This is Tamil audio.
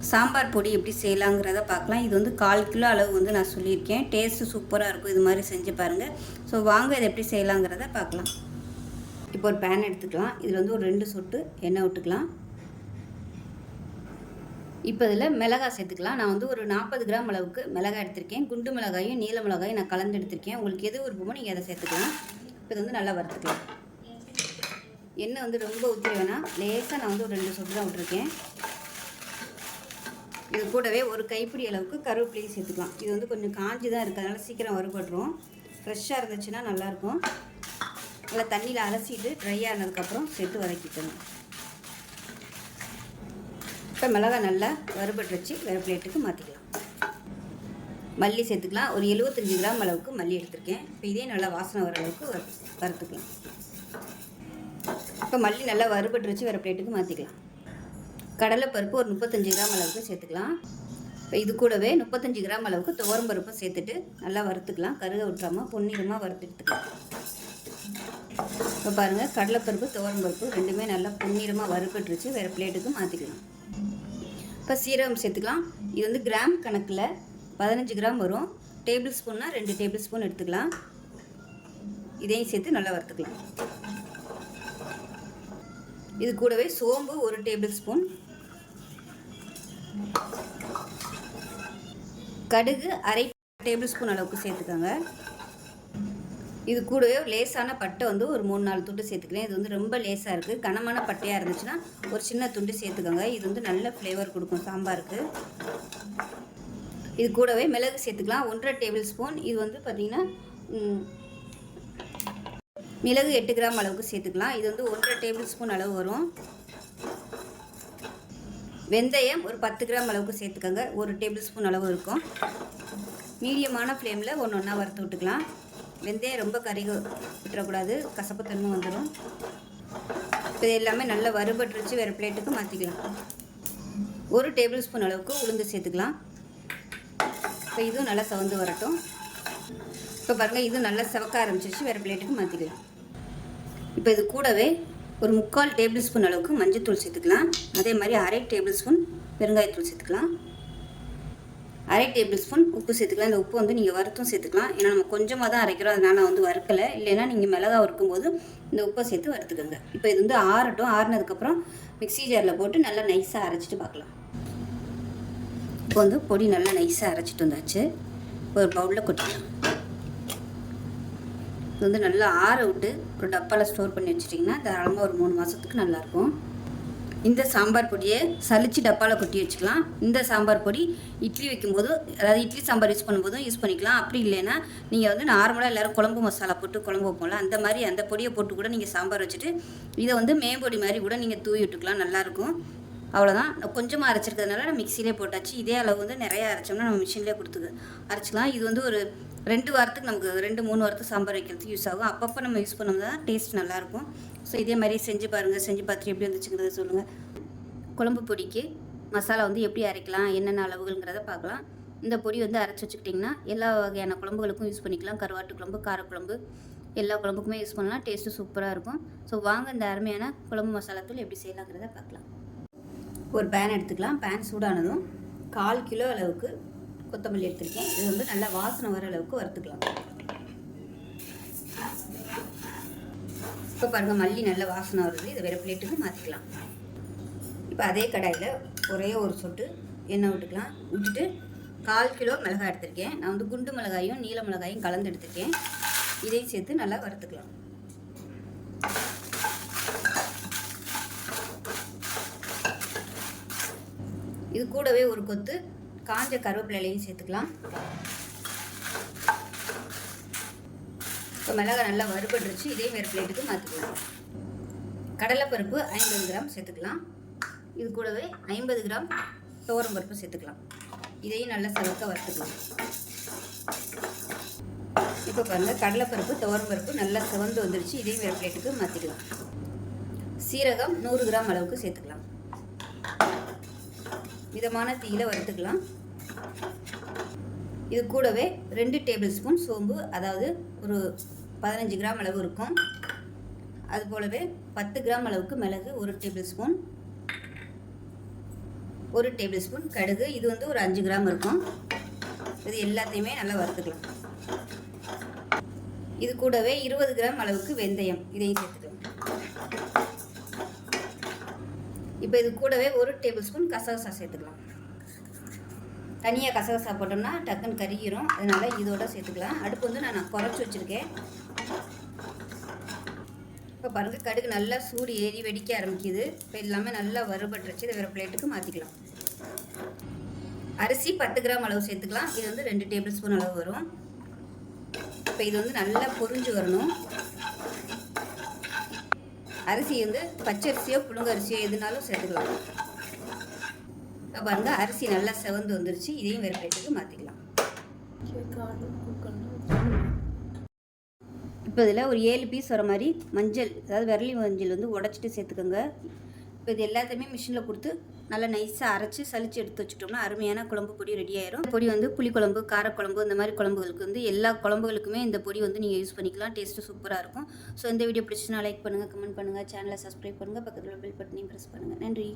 சாம்பார் பொடி எப்படி செய்யலாங்கிறத பார்க்கலாம். இது வந்து 1/4 கிலோ அளவு வந்து நான் சொல்லியிருக்கேன். டேஸ்ட்டு சூப்பராக இருக்கும். இது மாதிரி செஞ்சு பாருங்கள். ஸோ வாங்க இதை எப்படி செய்யலாங்கிறத பார்க்கலாம். இப்போ ஒரு பேன் எடுத்துக்கலாம். இதில் வந்து ஒரு 2 சொட்டு எண்ணெய் விட்டுக்கலாம். இப்போ இதில் மிளகாய் சேர்த்துக்கலாம். நான் வந்து ஒரு 40 கிராம் அளவுக்கு மிளகாய் எடுத்திருக்கேன். குண்டு மிளகாயும் நீல மிளகாயும் நான் கலந்து எடுத்திருக்கேன். உங்களுக்கு எது விருப்பமோ நீங்கள் அதை சேர்த்துக்கலாம். இப்போ இது வந்து நல்லா வறுத்துக்கலாம். எண்ணெய் வந்து ரொம்ப ஊற்றி வேணாம், லேசாக நான் வந்து ஒரு 2 சொட்டு தான் விட்டுருக்கேன். இது கூடவே ஒரு கைப்பிடி அளவுக்கு கருவேப்பிலையும் சேர்த்துக்கலாம். இது வந்து கொஞ்சம் காஞ்சி தான் இருக்குது, அதனால் சீக்கிரம் வறுபட்டுரும். ஃப்ரெஷ்ஷாக இருந்துச்சுன்னா நல்லாயிருக்கும். நல்லா தண்ணியில் அலசிட்டு ட்ரையாக இருந்ததுக்கப்புறம் சேர்த்து வதக்கிக்கணும். இப்போ மிளகாய் நல்லா வறுபட்டுருச்சு, வேறு பிளேட்டுக்கு மாற்றிக்கலாம். மல்லி சேர்த்துக்கலாம். ஒரு 75 கிராம் அளவுக்கு மல்லி எடுத்திருக்கேன். இப்போ இதே நல்லா வாசனை வர அளவுக்கு வறுத்துக்கலாம். இப்போ மல்லி நல்லா வறுபட்டுருச்சு, வேறு பிளேட்டுக்கு மாற்றிக்கலாம். கடலைப்பருப்பு ஒரு 35 கிராம் அளவுக்கு சேர்த்துக்கலாம். இப்போ இது கூடவே 35 கிராம் அளவுக்கு துவரம்பருப்பும் சேர்த்துட்டு நல்லா வறுத்துக்கலாம். கருக விட்டுறாமல் பொன்னிறமாக வறுத்து எடுத்துக்கலாம். இப்போ பாருங்கள், கடலைப்பருப்பு துவரம்பருப்பு ரெண்டுமே நல்லா பொன்னிறமாக வறுபட்டுருச்சு, வேறு பிளேட்டுக்கு மாற்றிக்கலாம். இப்போ சீரகம் சேர்த்துக்கலாம். இது வந்து கிராம் கணக்கில் 15 கிராம் வரும். டேபிள் ஸ்பூன்னா 2 டேபிள் ஸ்பூன் எடுத்துக்கலாம். இதையும் சேர்த்து நல்லா வறுத்துக்கலாம். இது கூடவே சோம்பு 1 டேபிள் ஸ்பூன், கடுகு அரை டேபிள் ஸ்பூன் அளவுக்கு சேர்த்துக்கோங்க. இது கூடவே லேசான பட்டை வந்து ஒரு 3-4 துண்டு சேர்த்துக்கிறேன். இது வந்து ரொம்ப லேசாக இருக்குது. கனமான பட்டையாக இருந்துச்சுன்னா ஒரு சின்ன துண்டு சேர்த்துக்கோங்க. இது வந்து நல்ல ஃப்ளேவர் கொடுக்கும் சாம்பாருக்கு. இது கூடவே மிளகு சேர்த்துக்கலாம். 1.5 டேபிள் ஸ்பூன். இது வந்து பார்த்திங்கன்னா மிளகு 8 கிராம் அளவுக்கு சேர்த்துக்கலாம். இது வந்து 1.5 டேபிள் ஸ்பூன் அளவு வரும். வெந்தயம் ஒரு 10 கிராம் அளவுக்கு சேர்த்துக்கோங்க. 1 டேபிள் ஸ்பூன் அளவு இருக்கும். மீடியமான ஃப்ளேமில் ஒன்றா வறுத்து விட்டுக்கலாம். வெந்தயம் ரொம்ப கருக விட்டுறக்கூடாது, கசப்புத்தன்மை வந்துடும். இப்போ இது எல்லாமே நல்லா வறுபட்டுருச்சு, வேறு பிளேட்டுக்கு மாற்றிக்கலாம். 1 டேபிள் ஸ்பூன் அளவுக்கு உளுந்து சேர்த்துக்கலாம். இப்போ இதுவும் நல்லா சவந்து வரட்டும். இப்போ பாருங்கள், இது நல்லா செவக்க ஆரம்பிச்சிருச்சு, வேறு பிளேட்டுக்கு மாற்றிக்கலாம். இப்போ இது கூடவே ஒரு 3/4 டேபிள் ஸ்பூன் அளவுக்கு மஞ்சள்தூள் சேர்த்துக்கலாம். அதே மாதிரி அரை டேபிள் ஸ்பூன் பெருங்காயத்தூள் சேர்த்துக்கலாம். அரை டேபிள் ஸ்பூன் உப்பு சேர்த்துக்கலாம். இந்த உப்பு வந்து நீங்கள் வறுத்தும் சேர்த்துக்கலாம். ஏன்னா நம்ம கொஞ்சமாக தான் அரைக்கிறோம், அதனால் நான் வந்து வறுக்கலை. இல்லைன்னா நீங்கள் மிளகாய் வறுக்கும்போது இந்த உப்பை சேர்த்து வறுத்துக்கோங்க. இப்போ இது வந்து ஆறட்டும். ஆறினதுக்கப்புறம் மிக்ஸி ஜாரில் போட்டு நல்லா நைஸாக அரைச்சிட்டு பார்க்கலாம். இப்போ வந்து பொடி நல்லா நைஸாக அரைச்சிட்டு வந்தாச்சு. ஒரு பவுலில் கொட்டிக்கலாம். இது வந்து நல்லா ஆற விட்டு ஒரு டப்பாவில் ஸ்டோர் பண்ணி வச்சிட்டிங்கன்னா தாராளமாக ஒரு 3 மாதத்துக்கு நல்லாயிருக்கும். இந்த சாம்பார் பொடியை சலிச்சு டப்பாவில் கொட்டி வச்சுக்கலாம். இந்த சாம்பார் பொடி இட்லி வைக்கும்போது, அதாவது இட்லி சாம்பார் யூஸ் பண்ணும்போதும் யூஸ் பண்ணிக்கலாம். அப்படி இல்லைன்னா நீங்கள் வந்து நார்மலாக எல்லோரும் குழம்பு மசாலா போட்டு குழம்பு வைப்போம்ல, அந்த மாதிரி அந்த பொடியை போட்டு கூட நீங்கள் சாம்பார் வச்சுட்டு இதை வந்து மேம்பொடி மாதிரி கூட நீங்கள் தூவி விட்டுக்கலாம். நல்லாயிருக்கும். அவ்வளோதான். கொஞ்சமாக அரைச்சிருக்கிறதுனால நான் மிக்சிலே போட்டாச்சு. இதே அளவு வந்து நிறையா அரைச்சோம்னா நம்ம மிஷின்லேயே கொடுத்து அரைச்சிக்கலாம். இது வந்து ஒரு 2 வாரத்துக்கு நமக்கு 2-3 வாரத்துக்கு சாம்பார் வைக்கிறதுக்கு யூஸ் ஆகும். அப்பப்போ நம்ம யூஸ் பண்ணோம்னா தான் டேஸ்ட் நல்லாயிருக்கும். ஸோ இதே மாதிரி செஞ்சு பாருங்கள். செஞ்சு பார்த்துட்டு எப்படி வந்துச்சுங்கிறத சொல்லுங்கள். குழம்பு பொடிக்கு மசாலா வந்து எப்படி அரைக்கலாம், என்னென்ன அளவுகள்ங்கிறத பார்க்கலாம். இந்த பொடி வந்து அரைச்சி வச்சுக்கிட்டிங்கன்னா எல்லா வகையான குழம்புகளுக்கும் யூஸ் பண்ணிக்கலாம். கருவாட்டு குழம்பு, காரக்குழம்பு, எல்லா குழம்புக்குமே யூஸ் பண்ணலாம். டேஸ்ட்டு சூப்பராக இருக்கும். ஸோ வாங்க இந்த அருமையான குழம்பு மசாலா தூள் எப்படி செய்யலாங்கிறத பார்க்கலாம். ஒரு பேன் எடுத்துக்கலாம். பேன் சூடானதும் 1/4 கிலோ அளவுக்கு கொத்தமல்லி எடுத்துருக்கேன். இது வந்து நல்லா வாசனை வர அளவுக்கு வறுத்துக்கலாம். இப்போ பாருங்கள், மல்லி நல்ல வாசனை வருது. இதை வேறு பிளேட்டுக்கு மாற்றிக்கலாம். இப்போ அதே கடாயில் ஒரே ஒரு சொட்டு எண்ணெய் விட்டுக்கலாம். விட்டுட்டு 1/4 கிலோ மிளகாய் எடுத்திருக்கேன். நான் வந்து குண்டு மிளகாயும் நீல மிளகாயும் கலந்து எடுத்திருக்கேன். இதையும் சேர்த்து நல்லா வறுத்துக்கலாம். இது கூடவே ஒரு கொத்து காஞ்ச கருவேப்பிலையும் சேர்த்துக்கலாம். இப்போ மிளகாய் நல்லா வறுபட்டுருச்சு. இதே வேறு பிளேட்டுக்கு மாற்றிக்கலாம். கடலைப்பருப்பு 50 கிராம் சேர்த்துக்கலாம். இது கூடவே 50 கிராம் துவரம்பருப்பு சேர்த்துக்கலாம். இதையும் நல்லா செவக்க வறுத்துக்கலாம். இப்போ பாருங்கள், கடலைப்பருப்பு துவரம்பருப்பு நல்லா செவந்து வந்துருச்சு. இதையும் வேறு பிளேட்டுக்கு மாற்றிக்கலாம். சீரகம் 100 கிராம் அளவுக்கு சேர்த்துக்கலாம். மிதமான தீயில வறுத்துக்கலாம். இது கூடவே 2 டேபிள் ஸ்பூன் சோம்பு, அதாவது ஒரு 15 கிராம் அளவு இருக்கும். அது போலவே 10 கிராம் அளவுக்கு மிளகு 1 டேபிள் ஸ்பூன், 1 டேபிள் ஸ்பூன் கடுகு, இது வந்து ஒரு 5 கிராம் இருக்கும். இது எல்லாத்தையுமே நல்லா வறுத்துக்கலாம். இது கூடவே 20 கிராம் அளவுக்கு வெந்தயம், இதையும் சேர்த்துக்கலாம். இப்போ இது கூடவே 1 டேபிள் ஸ்பூன் கசகசா சேர்த்துக்கலாம். தனியாக கசகசா போட்டோம்னா டக்குன்னு கருகிரும், அதனால் இதோட சேர்த்துக்கலாம். அடுப்பு வந்து நான் குறைச்சி வச்சுருக்கேன். இப்போ பாருங்கள், கடுகு நல்லா சூடு ஏறி வெடிக்க ஆரம்பிக்குது. இப்போ எல்லாமே நல்லா வறுபட்டுருச்சு. இதை வேறு பிளேட்டுக்கு மாற்றிக்கலாம். அரிசி 10 கிராம் அளவு சேர்த்துக்கலாம். இது வந்து 2 டேபிள் ஸ்பூன் அளவு வரும். இப்போ இது வந்து நல்லா பொரிஞ்சு வரணும். அரிசி வந்து பச்சரிசியோ புழுங்கரிசியோ எதுனாலும் சேர்த்துக்கலாம். இப்போ பாருங்கள், அரிசி நல்லா செவந்து வந்துருச்சு. இதையும் வேறு பிளேட்டுக்கு மாற்றிக்கலாம். இப்போ இதில் ஒரு 7 பீஸ் வர மாதிரி மஞ்சள், அதாவது விரலி மஞ்சள் வந்து உடச்சிட்டு சேர்த்துக்கோங்க. இப்போ இது எல்லாத்தையுமே மிஷினில் கொடுத்து நல்லா நைஸாக அரைச்சி சளிச்சு எடுத்து வச்சுட்டோம்னா அருமையான குழம்பு பொடி ரெடி ஆயிரும். பொடி வந்து புளிக்குழம்பு, காரக்குழம்பு, இந்த மாதிரி குழம்புகளுக்கு வந்து எல்லா குழம்புகளுக்குமே இந்த பொடி வந்து நீங்கள் யூஸ் பண்ணிக்கலாம். டேஸ்ட்டு சூப்பராக இருக்கும். ஸோ இந்த வீடியோ பிடிச்சுன்னா லைக் பண்ணுங்கள், கமெண்ட் பண்ணுங்கள், சேனலை சப்ஸ்கிரைப் பண்ணுங்கள், பக்கத்தில் பெல் பட்டனையும் ப்ரெஸ் பண்ணுங்கள். நன்றி.